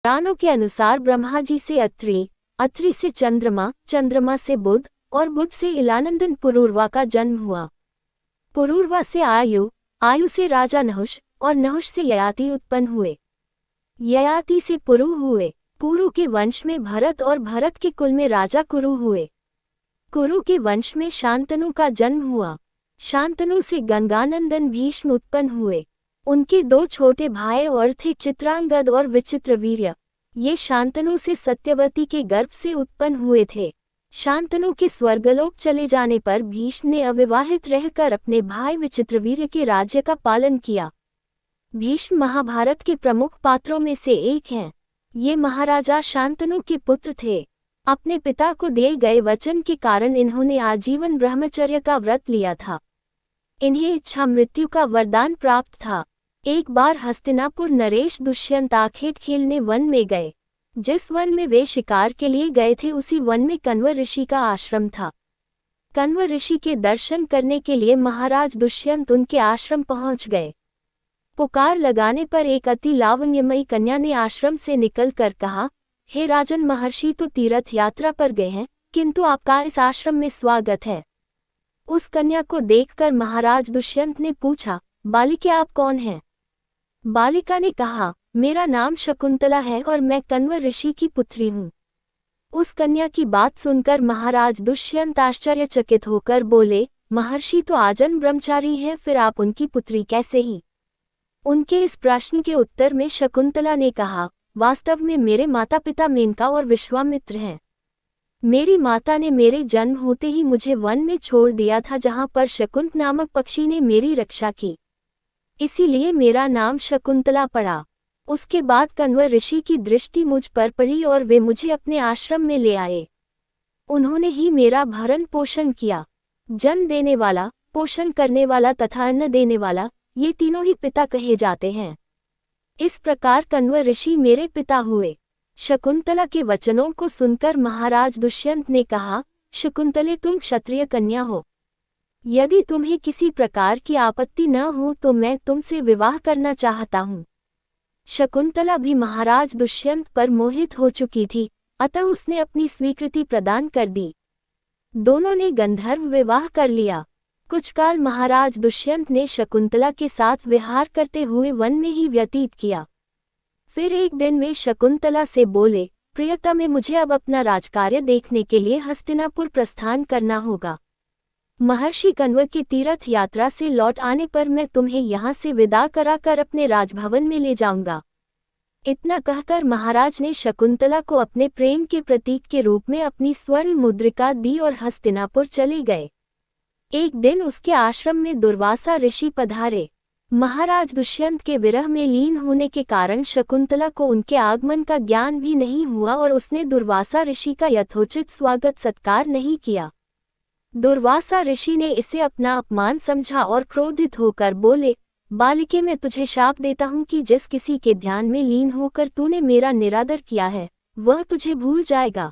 पुराणों के अनुसार ब्रह्मा जी से अत्रि, अत्रि से चंद्रमा, चंद्रमा से बुध और बुध से इलानंदन पुरूरवा का जन्म हुआ। पुरूरवा से आयु, आयु से राजा नहुष और नहुष से ययाति उत्पन्न हुए। ययाति से पुरु हुए। पुरु के वंश में भरत और भरत के कुल में राजा कुरु हुए। कुरु के वंश में शांतनु का जन्म हुआ। शांतनु से गंगानंदन भीष्म उत्पन्न हुए। उनके दो छोटे भाई और थे चित्रांगद और विचित्रवीर्य। ये शांतनु से सत्यवती के गर्भ से उत्पन्न हुए थे। शांतनु के स्वर्गलोक चले जाने पर भीष्म ने अविवाहित रहकर अपने भाई विचित्रवीर्य के राज्य का पालन किया। भीष्म महाभारत के प्रमुख पात्रों में से एक हैं। ये महाराजा शांतनु के पुत्र थे। अपने पिता को दिए गए वचन के कारण इन्होंने आजीवन ब्रह्मचर्य का व्रत लिया था। इन्हें इच्छा मृत्यु का वरदान प्राप्त था। एक बार हस्तिनापुर नरेश दुष्यंत आखेट खेलने वन में गए। जिस वन में वे शिकार के लिए गए थे उसी वन में कण्व ऋषि का आश्रम था। कण्व ऋषि के दर्शन करने के लिए महाराज दुष्यंत उनके आश्रम पहुंच गए। पुकार लगाने पर एक अति लावण्यमयी कन्या ने आश्रम से निकलकर कहा, हे राजन, महर्षि तो तीर्थ यात्रा पर गए हैं, किंतु आपका इस आश्रम में स्वागत है। उस कन्या को देखकर महाराज दुष्यंत ने पूछा, बालिके आप कौन हैं? बालिका ने कहा, मेरा नाम शकुंतला है और मैं कण्व ऋषि की पुत्री हूँ। उस कन्या की बात सुनकर महाराज दुष्यंत आश्चर्यचकित होकर बोले, महर्षि तो आजन्म ब्रह्मचारी हैं, फिर आप उनकी पुत्री कैसे ही? उनके इस प्रश्न के उत्तर में शकुंतला ने कहा, वास्तव में मेरे माता पिता मेनका और विश्वामित्र हैं। मेरी माता ने मेरे जन्म होते ही मुझे वन में छोड़ दिया था, जहाँ पर शकुंत नामक पक्षी ने मेरी रक्षा की। इसीलिए मेरा नाम शकुंतला पड़ा। उसके बाद कण्व ऋषि की दृष्टि मुझ पर पड़ी और वे मुझे अपने आश्रम में ले आए। उन्होंने ही मेरा भरण पोषण किया। जन्म देने वाला, पोषण करने वाला तथा अन्न देने वाला, ये तीनों ही पिता कहे जाते हैं। इस प्रकार कण्व ऋषि मेरे पिता हुए। शकुंतला के वचनों को सुनकर महाराज दुष्यंत ने कहा, शकुंतले, तुम क्षत्रिय कन्या हो। यदि तुम्हें किसी प्रकार की आपत्ति न हो तो मैं तुमसे विवाह करना चाहता हूँ। शकुंतला भी महाराज दुष्यंत पर मोहित हो चुकी थी, अतः उसने अपनी स्वीकृति प्रदान कर दी। दोनों ने गंधर्व विवाह कर लिया। कुछ काल महाराज दुष्यंत ने शकुंतला के साथ विहार करते हुए वन में ही व्यतीत किया। फिर एक दिन वे शकुंतला से बोले, प्रियतमे, मुझे अब अपना राजकार्य देखने के लिए हस्तिनापुर प्रस्थान करना होगा। महर्षि कण्व के तीर्थ यात्रा से लौट आने पर मैं तुम्हें यहाँ से विदा कराकर अपने राजभवन में ले जाऊंगा। इतना कहकर महाराज ने शकुंतला को अपने प्रेम के प्रतीक के रूप में अपनी स्वर्ण मुद्रिका दी और हस्तिनापुर चले गए। एक दिन उसके आश्रम में दुर्वासा ऋषि पधारे। महाराज दुष्यंत के विरह में लीन होने के कारण शकुंतला को उनके आगमन का ज्ञान भी नहीं हुआ और उसने दुर्वासा ऋषि का यथोचित स्वागत सत्कार नहीं किया। दुर्वासा ऋषि ने इसे अपना अपमान समझा और क्रोधित होकर बोले, बालिके, मैं तुझे शाप देता हूँ कि जिस किसी के ध्यान में लीन होकर तूने मेरा निरादर किया है, वह तुझे भूल जाएगा।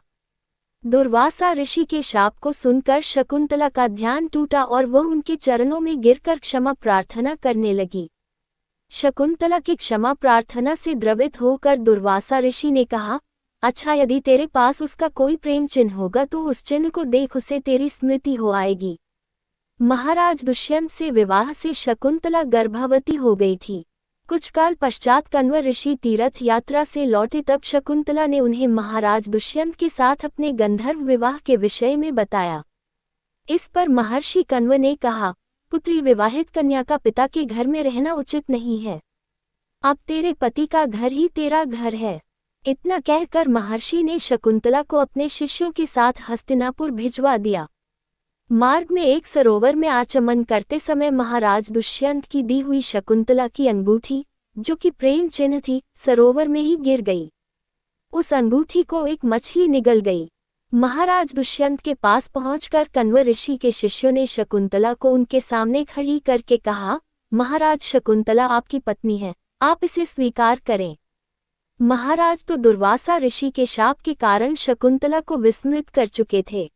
दुर्वासा ऋषि के शाप को सुनकर शकुंतला का ध्यान टूटा और वह उनके चरणों में गिरकर क्षमा प्रार्थना करने लगी। शकुंतला की क्षमा प्रार्थना से द्रवित होकर दुर्वासा ऋषि ने कहा, अच्छा, यदि तेरे पास उसका कोई प्रेम चिन्ह होगा तो उस चिन्ह को देख, उसे तेरी स्मृति हो आएगी। महाराज दुष्यंत से विवाह से शकुंतला गर्भवती हो गई थी। कुछ काल पश्चात कण्व ऋषि तीर्थ यात्रा से लौटे, तब शकुंतला ने उन्हें महाराज दुष्यंत के साथ अपने गंधर्व विवाह के विषय में बताया। इस पर महर्षि कण्व ने कहा, पुत्री, विवाहित कन्या का पिता के घर में रहना उचित नहीं है। अब तेरे पति का घर ही तेरा घर है। इतना कहकर महर्षि ने शकुंतला को अपने शिष्यों के साथ हस्तिनापुर भिजवा दिया। मार्ग में एक सरोवर में आचमन करते समय महाराज दुष्यंत की दी हुई शकुंतला की अंगूठी, जो कि प्रेम चिन्ह थी, सरोवर में ही गिर गई। उस अंगूठी को एक मछली निगल गई। महाराज दुष्यंत के पास पहुंचकर कण्व ऋषि के शिष्यों ने शकुंतला को उनके सामने खड़ी करके कहा, महाराज, शकुंतला आपकी पत्नी है, आप इसे स्वीकार करें। महाराज तो दुर्वासा ऋषि के शाप के कारण शकुंतला को विस्मृत कर चुके थे,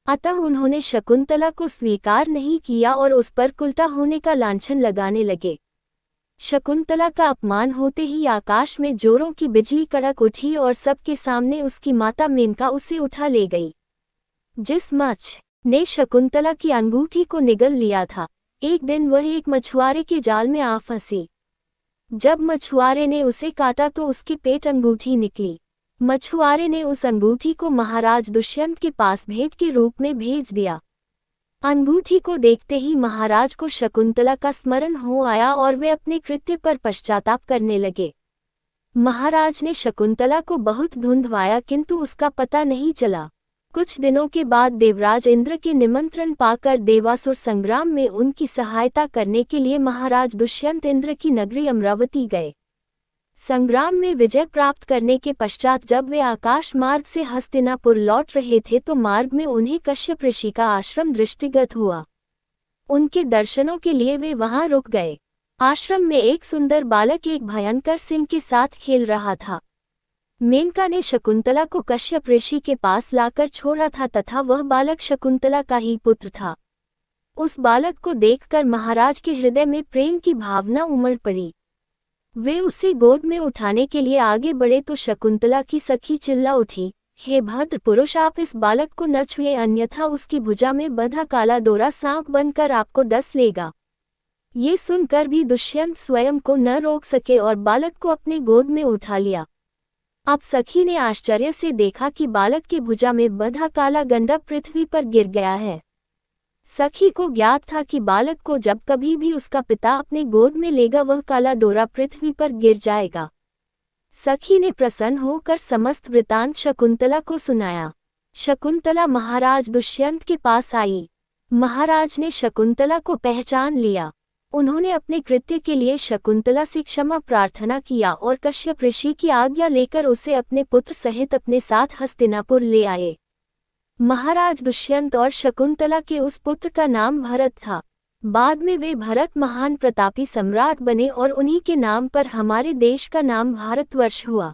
अतः उन्होंने शकुंतला को स्वीकार नहीं किया और उस पर कुलटा होने का लांछन लगाने लगे। शकुंतला का अपमान होते ही आकाश में जोरों की बिजली कड़क उठी और सबके सामने उसकी माता मेनका उसे उठा ले गई। जिस मच्छ ने शकुंतला की अंगूठी को निगल लिया था, एक दिन वह एक मछुआरे के जाल में आ फंसी। जब मछुआरे ने उसे काटा तो उसके पेट अंगूठी निकली। मछुआरे ने उस अंगूठी को महाराज दुष्यंत के पास भेंट के रूप में भेज दिया। अंगूठी को देखते ही महाराज को शकुंतला का स्मरण हो आया और वे अपने कृत्य पर पश्चाताप करने लगे। महाराज ने शकुंतला को बहुत ढूंढवाया किंतु उसका पता नहीं चला। कुछ दिनों के बाद देवराज इंद्र के निमंत्रण पाकर देवासुर संग्राम में उनकी सहायता करने के लिए महाराज दुष्यंत इंद्र की नगरी अमरावती गए। संग्राम में विजय प्राप्त करने के पश्चात जब वे आकाश मार्ग से हस्तिनापुर लौट रहे थे तो मार्ग में उन्हें कश्यप ऋषि का आश्रम दृष्टिगत हुआ। उनके दर्शनों के लिए वे वहां रुक गए। आश्रम में एक सुंदर बालक एक भयंकर सिंह के साथ खेल रहा था। मेनका ने शकुंतला को कश्यप ऋषि के पास लाकर छोड़ा था तथा वह बालक शकुंतला का ही पुत्र था। उस बालक को देखकर महाराज के हृदय में प्रेम की भावना उमड़ पड़ी। वे उसे गोद में उठाने के लिए आगे बढ़े तो शकुंतला की सखी चिल्ला उठी, हे भद्र पुरुष, आप इस बालक को न छुए अन्यथा उसकी भुजा में बंधा काला डोरा सांप बनकर आपको डस लेगा। ये सुनकर भी दुष्यंत स्वयं को न रोक सके और बालक को अपने गोद में उठा लिया। अब सखी ने आश्चर्य से देखा कि बालक के भुजा में बंधा काला गंडा पृथ्वी पर गिर गया है। सखी को ज्ञात था कि बालक को जब कभी भी उसका पिता अपने गोद में लेगा वह काला डोरा पृथ्वी पर गिर जाएगा। सखी ने प्रसन्न होकर समस्त वृतांत शकुंतला को सुनाया। शकुंतला महाराज दुष्यंत के पास आई। महाराज ने शकुंतला को पहचान लिया। उन्होंने अपने कृत्य के लिए शकुंतला से क्षमा प्रार्थना किया और कश्यप ऋषि की आज्ञा लेकर उसे अपने पुत्र सहित अपने साथ हस्तिनापुर ले आए। महाराज दुष्यंत और शकुंतला के उस पुत्र का नाम भरत था। बाद में वे भरत महान प्रतापी सम्राट बने और उन्हीं के नाम पर हमारे देश का नाम भारतवर्ष हुआ।